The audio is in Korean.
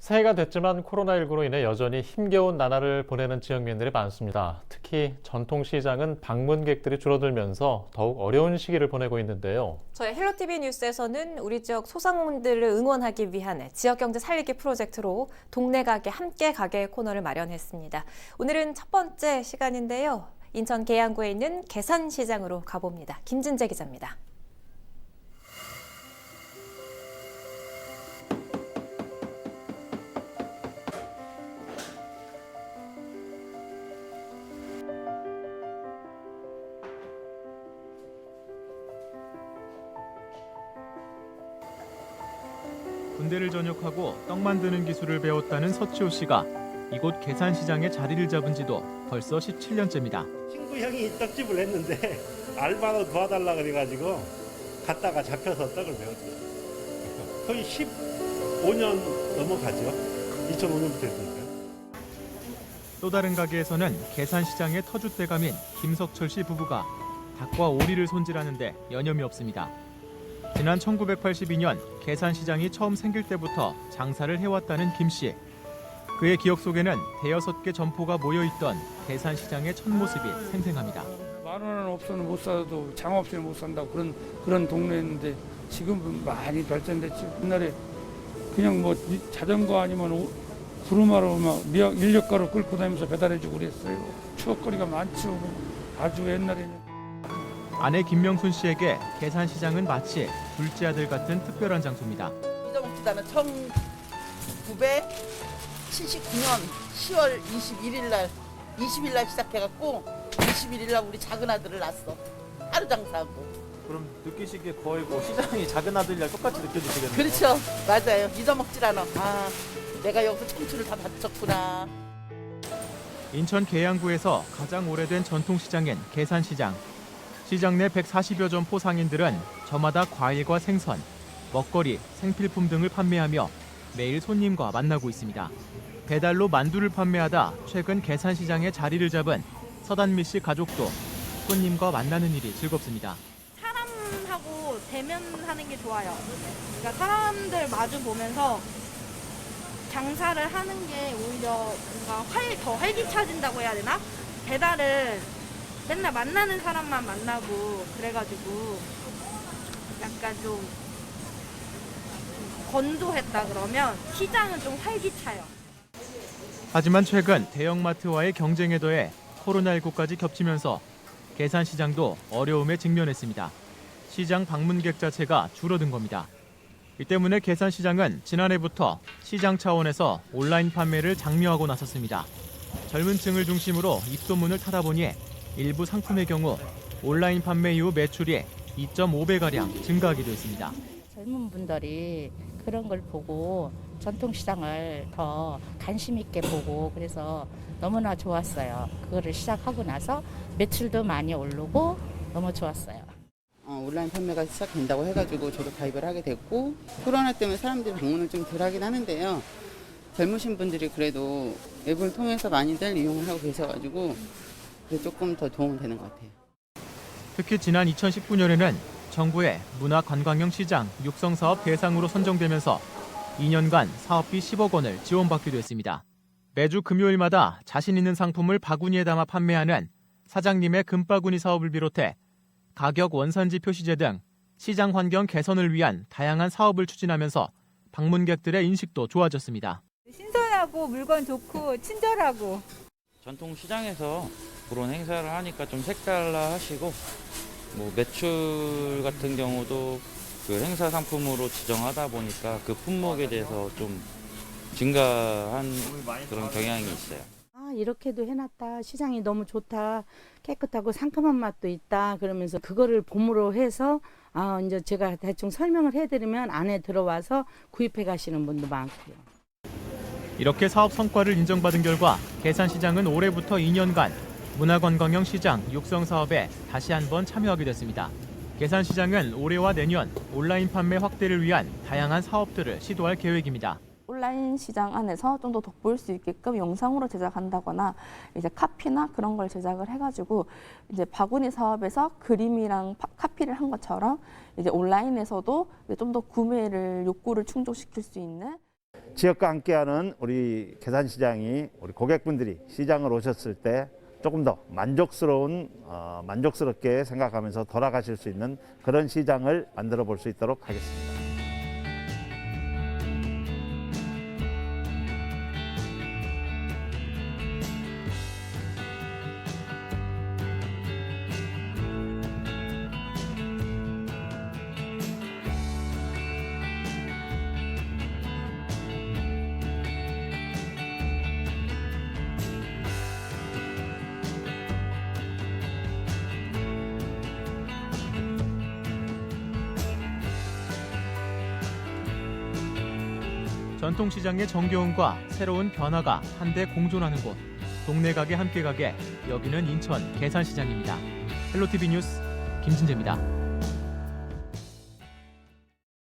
새해가 됐지만 코로나19로 인해 여전히 힘겨운 나날을 보내는 지역민들이 많습니다. 특히 전통시장은 방문객들이 줄어들면서 더욱 어려운 시기를 보내고 있는데요. 저희 헬로티비 뉴스에서는 우리 지역 소상공인들을 응원하기 위한 지역경제 살리기 프로젝트로 동네 가게 함께 가게 코너를 마련했습니다. 오늘은 첫 번째 시간인데요. 인천 계양구에 있는 계산시장으로 가봅니다. 김진재 기자입니다. 군대를 전역하고 떡 만드는 기술을 배웠다는 서치호 씨가 이곳 계산시장에 자리를 잡은 지도 벌써 17년째입니다. 친구 형이 떡집을 했는데 알바로 도와달라 그래가지고 갔다가 잡혀서 떡을 배웠어요. 거의 15년 넘어가죠. 2005년부터 했으니까. 또 다른 가게에서는 계산시장의 터줏대감인 김석철 씨 부부가 닭과 오리를 손질하는데 여념이 없습니다. 지난 1982년 계산시장이 처음 생길 때부터 장사를 해왔다는 김 씨. 그의 기억 속에는 대여섯 개 점포가 모여있던 계산시장의 첫 모습이 생생합니다. 10,000원 없으면 못 살아도 장 없으면 못 산다고 그런 동네였는데 지금은 많이 발전됐지. 옛날에 그냥 뭐 자전거 아니면 구름하러 막 인력가로 끌고 다니면서 배달해주고 그랬어요. 추억거리가 많죠. 아주 옛날에는. 아내 김명순 씨에게 계산시장은 마치 둘째 아들 같은 특별한 장소입니다. 잊어먹지도 1979년 10월 20일 날 시작해갖고 21일 날 우리 작은 아들을 낳았어. 하루 장사하고. 그럼 느끼시기에 거의 뭐 시장이 작은 아들이랑 똑같이 느껴지시겠네요. 그렇죠. 맞아요. 잊어먹질 않아. 아, 내가 여기서 청춘을 다 바쳤구나. 인천 계양구에서 가장 오래된 전통시장인 계산시장. 시장 내 140여 점포 상인들은 저마다 과일과 생선, 먹거리, 생필품 등을 판매하며 매일 손님과 만나고 있습니다. 배달로 만두를 판매하다 최근 계산시장에 자리를 잡은 서단미 씨 가족도 손님과 만나는 일이 즐겁습니다. 사람하고 대면하는 게 좋아요. 그러니까 사람들 마주 보면서 장사를 하는 게 오히려 뭔가 더 활기차진다고 해야 되나? 배달은 맨날 만나는 사람만 만나고 그래가지고 약간 좀 건조했다 그러면 시장은 좀 활기차요. 하지만 최근 대형마트와의 경쟁에 더해 코로나19까지 겹치면서 계산시장도 어려움에 직면했습니다. 시장 방문객 자체가 줄어든 겁니다. 이 때문에 계산시장은 지난해부터 시장 차원에서 온라인 판매를 장려하고 나섰습니다. 젊은 층을 중심으로 입소문을 타다 보니 일부 상품의 경우 온라인 판매 이후 매출이 2.5배가량 증가하기도 했습니다. 젊은 분들이 그런 걸 보고 전통시장을 더 관심 있게 보고 그래서 너무나 좋았어요. 그거를 시작하고 나서 매출도 많이 오르고 너무 좋았어요. 온라인 판매가 시작된다고 해가지고 저도 가입을 하게 됐고 코로나 때문에 사람들이 방문을 좀 덜 하긴 하는데요. 젊으신 분들이 그래도 앱을 통해서 많이들 이용을 하고 계셔가지고 그게 조금 더 도움이 되는 것 같아요. 특히 지난 2019년에는 정부의 문화관광형 시장 육성사업 대상으로 선정되면서 2년간 사업비 10억 원을 지원받기도 했습니다. 매주 금요일마다 자신 있는 상품을 바구니에 담아 판매하는 사장님의 금바구니 사업을 비롯해 가격 원산지 표시제 등 시장 환경 개선을 위한 다양한 사업을 추진하면서 방문객들의 인식도 좋아졌습니다. 신선하고 물건 좋고 친절하고. 전통시장에서 그런 행사를 하니까 좀 색달라하시고 뭐 매출 같은 경우도 그 행사 상품으로 지정하다 보니까 그 품목에 대해서 좀 증가한 그런 경향이 있어요. 이렇게도 해놨다. 시장이 너무 좋다. 깨끗하고 상큼한 맛도 있다. 그러면서 그거를 봄으로 해서 이제 제가 대충 설명을 해드리면 안에 들어와서 구입해 가시는 분도 많고요. 이렇게 사업 성과를 인정받은 결과 계산시장은 올해부터 2년간 문화관광형 시장 육성 사업에 다시 한번 참여하게 됐습니다. 계산시장은 올해와 내년 온라인 판매 확대를 위한 다양한 사업들을 시도할 계획입니다. 온라인 시장 안에서 좀 더 돋보일 수 있게끔 영상으로 제작한다거나 이제 카피나 그런 걸 제작을 해가지고 이제 바구니 사업에서 그림이랑 카피를 한 것처럼 이제 온라인에서도 좀 더 구매를 욕구를 충족시킬 수 있는 지역과 함께하는 우리 계산시장이 우리 고객분들이 시장을 오셨을 때 조금 더 만족스럽게 생각하면서 돌아가실 수 있는 그런 시장을 만들어 볼 수 있도록 하겠습니다. 전통시장의 정겨움과 새로운 변화가 한데 공존하는 곳. 동네 가게 함께 가게. 여기는 인천 계산시장입니다. 헬로티비 뉴스 김진재입니다.